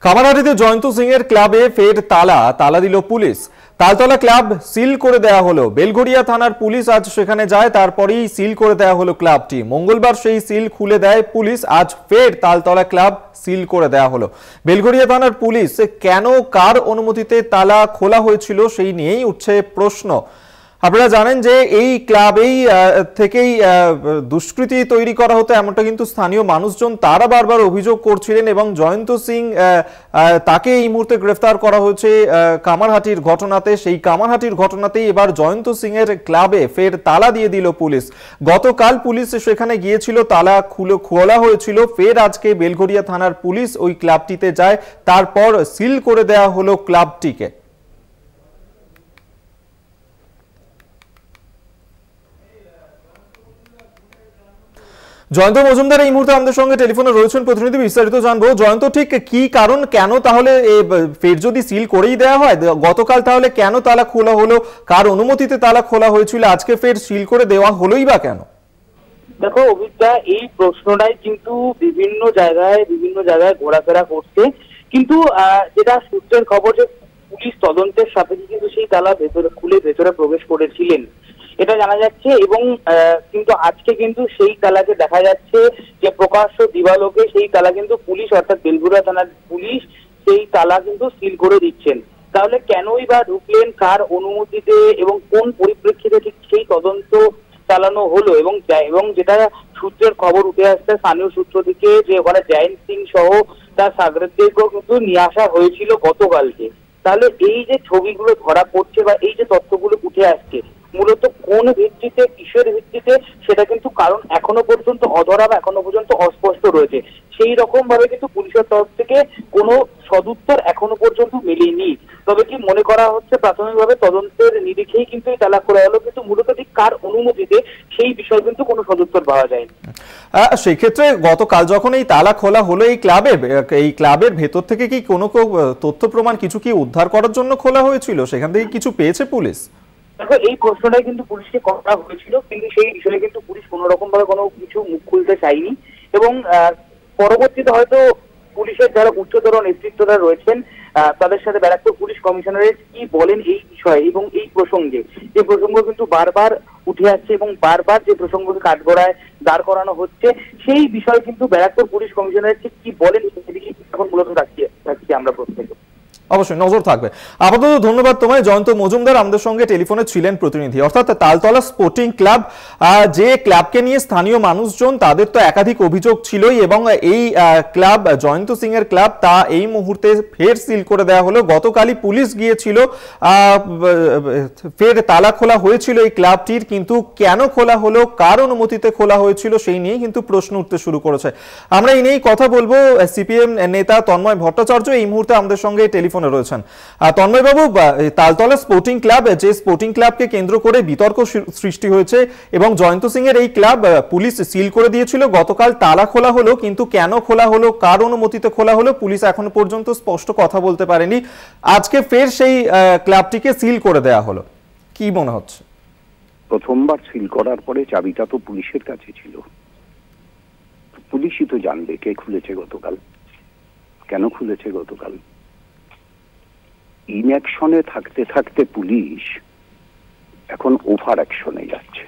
কামারহাটিতে জয়ন্ত সিং এর ক্লাবে ফের তালা দিল পুলিশ। তালতলা ক্লাব সিল করে দেয়া হলো। বেলঘড়িয়া থানার পুলিশ আজ সেখানে যায়, তারপরেই সিল করে দেয়া হলো ক্লাবটি। মঙ্গলবার সেই সিল খুলে দেয় পুলিশ, আজ ফের তালতলা ক্লাব সিল করে দেয়া হলো। বেলঘড়িয়া থানার পুলিশ কেন কার অনুমতিতে তালা খোলা হয়েছিল সেই নিয়েই উঠছে প্রশ্ন। আপনারা জানেন যে এই ক্লাবেই থেকেই দুষ্কৃতি তৈরি করা হতো, এমনটা কিন্তু স্থানীয় মানুষজন তারা বারবার অভিযোগ করছিলেন এবং জয়ন্ত সিং তাকে এই মুহূর্তে গ্রেফতার করা হয়েছে কামারহাটির ঘটনাতে। সেই কামারহাটির ঘটনাতেই এবার জয়ন্ত সিং এর ক্লাবে ফের তালা দিয়ে দিল পুলিশ। গতকাল পুলিশ সেখানে গিয়েছিল, তালা খোলা হয়েছিল। ফের আজকে বেলঘড়িয়া থানার পুলিশ ওই ক্লাবটিতে যায়, তারপর সিল করে দেয়া হলো ক্লাবটিকে। জয়ন্ত মজুমদার এই মুহূর্তে আমাদের সঙ্গে টেলিফোনে রয়েছেন, প্রতিনিধি বিস্তারিত জানবো। জয়ন্ত, ঠিক কি কারণ, কেন তাহলে ফের যদি সিল করেই দেওয়া হয়, গতকাল তাহলে কেন তালা খোলা হলো, কার অনুমতিতে তালা খোলা হয়েছিল, আজকে ফের সিল করে দেওয়া হলোই বা কেন? দেখো অভিজ্ঞতা, এই প্রশ্নটাই কিন্তু বিভিন্ন জায়গায় ঘোরাফেরা করছে, কিন্তু যেটা সূত্রের খবর যে পুলিশ তদন্তের সাপেক্ষে কিন্তু সেই তালা ভেতরে প্রবেশ করেছিলেন এটা জানা যাচ্ছে। এবং কিন্তু আজকে কিন্তু সেই তালাকে দেখা যাচ্ছে যে প্রকাশ্য দিবালোকে সেই তালা কিন্তু পুলিশ, অর্থাৎ বেলঘড়িয়া থানার পুলিশ সেই তালা কিন্তু সিল করে দিচ্ছেন। তাহলে কেনই বা ঢুকলেন, কার অনুমতিতে এবং কোন পরিপ্রেক্ষিতে ঠিক সেই তদন্ত চালানো হলো। এবং যেটা সূত্রের খবর উঠে আসছে স্থানীয় সূত্র থেকে, যে ওখানে জয়ন্ত সিং সহ তার সাগরেদদেরকেও কিন্তু নিয়ে আসা হয়েছিল গতকালকে। তাহলে এই যে ছবিগুলো ধরা পড়ছে বা এই যে তথ্যগুলো উঠে আসছে, মূলত কোন ভিত্তিতে, কিসের ভিত্তিতে, সেটা কিন্তু কারণ এখনো পর্যন্ত অধরা বা এখনো পর্যন্ত অস্পষ্ট রয়েছে। সেই রকম ভাবে কিন্তু পুলিশের তরফ থেকে কোনো সদুত্তর এখনো পর্যন্ত মেলেনি। তবে কি মনে করা হচ্ছে, প্রাথমিকভাবে তদন্তের নিরিখেই কিন্তু এই তালা খোলা হলো, কিন্তু মূলত ঠিক কার অনুমতিতে সেই বিষয়ে কিন্তু কোনো সদুত্তর পাওয়া যায়নি। সেই ক্ষেত্রে গতকাল যখন এই তালা খোলা হলো এই ক্লাবের ভেতর থেকে কি কোনো তথ্য প্রমাণ কিছু কি উদ্ধার করার জন্য খোলা হয়েছিল? সেখান থেকে কিছু পেয়েছে পুলিশ? দেখো এই প্রশ্নটাই কিন্তু পুলিশকে করা হয়েছিল, কিন্তু সেই বিষয়ে কিন্তু পুলিশ কোনো রকম ভাবে কোনো কিছু মুখ খুলতে চায়নি। এবং পরবর্তীতে হয়তো পুলিশের যারা উচ্চতর নেতৃত্বরা রয়েছেন তাদের সাথে ব্যারাকপুর পুলিশ কমিশনারেট কি বলেন এই বিষয়ে এবং এই প্রসঙ্গে, যে প্রসঙ্গ কিন্তু বারবার উঠে আসছে এবং বারবার যে প্রসঙ্গকে কাঠগড়ায় দাঁড় করানো হচ্ছে, সেই বিষয়ে কিন্তু ব্যারাকপুর পুলিশ কমিশনারেট কি বলেন সেদিকে এখন মূলত রাখছি আমরা প্রত্যেকে। অবশ্যই নজর থাকবে। আপাতত ধন্যবাদ তোমায়। জয়ন্ত মজুমদার আমাদের সঙ্গে টেলিফোনে ছিলেন প্রতিনিধি। অর্থাৎ তালতলা স্পোর্টিং ক্লাব, যে ক্লাবকে নিয়ে স্থানীয় মানুষজন তাদের তো একাধিক অভিযোগ ছিলই, এবং এই ক্লাব জয়ন্ত সিং এর ক্লাব তা এই মুহূর্তে ফের সিল করে দেওয়া হলো। গতকালই পুলিশ গিয়েছিল, ফের তালা খোলা হয়েছিল এই ক্লাবটির, কিন্তু কেন খোলা হলো, কার অনুমতিতে খোলা হয়েছিল সেই নিয়ে কিন্তু প্রশ্ন উঠতে শুরু করেছে। আমরা এই নিয়েই কথা বলবো। সিপিএম নেতা তন্ময় ভট্টাচার্য এই মুহূর্তে আমাদের সঙ্গে টেলিফোনে রয়েছেন। তন্ময় বাবু, তালতলা স্পোর্টিং ক্লাব, যে স্পোর্টিং ক্লাবকে কেন্দ্র করে বিতর্ক সৃষ্টি হয়েছে এবং জয়ন্ত সিং এর এই ক্লাব পুলিশ সিল করে দিয়েছিল, গতকাল তালা খোলা হলো, কিন্তু কেন খোলা হলো, কার অনুমতিতে খোলা হলো, পুলিশ এখনো পর্যন্ত স্পষ্ট কথা বলতে পারেনি। আজকে ফের সেই ক্লাবটিকে সিল করে দেয়া হলো, কি মনে হচ্ছে? প্রথমবার সিল করার পরে চাবিটা তো পুলিশের কাছে ছিল, পুলিশই তো জানবে কে খুলেছে গতকাল, কেন খুলেছে গতকাল। ইনঅ্যাকশনে থাকতে থাকতে পুলিশ এখন ওভার অ্যাকশনে যাচ্ছে।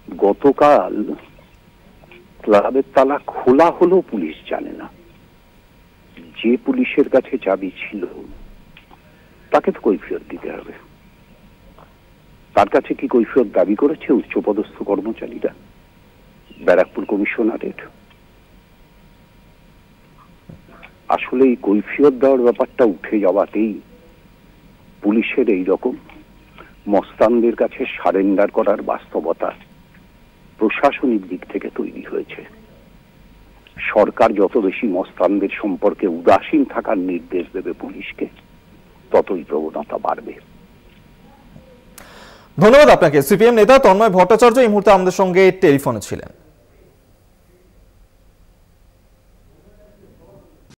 গতকাল ক্লাবের তালা খোলা হলো পুলিশ জানে না, যে পুলিশের কাছে চাবি ছিল তাকে তো কৈফিয়ত দিতে হবে। তার কাছে কি কৈফিয়ত দাবি করেছে উচ্চপদস্থ কর্মচারীরা, ব্যারাকপুর কমিশনারেট? আসলে এই কৈফিয়ত দেওয়ার ব্যাপারটা উঠে যাওয়াতেই পুলিশের এই রকম মস্তানদের কাছে সারেন্ডার করার বাস্তবতা প্রশাসনিক দিক থেকে তৈরি হয়েছে। সরকার যত বেশি মস্তানদের সম্পর্কে উদাসীন থাকার নির্দেশ দেবে পুলিশকে, ততই প্রবণতা বাড়বে। ধন্যবাদ আপনাকে। সিপিএম নেতা তন্ময় ভট্টাচার্য এই মুহূর্তে আমাদের সঙ্গে টেলিফোনে ছিলেন।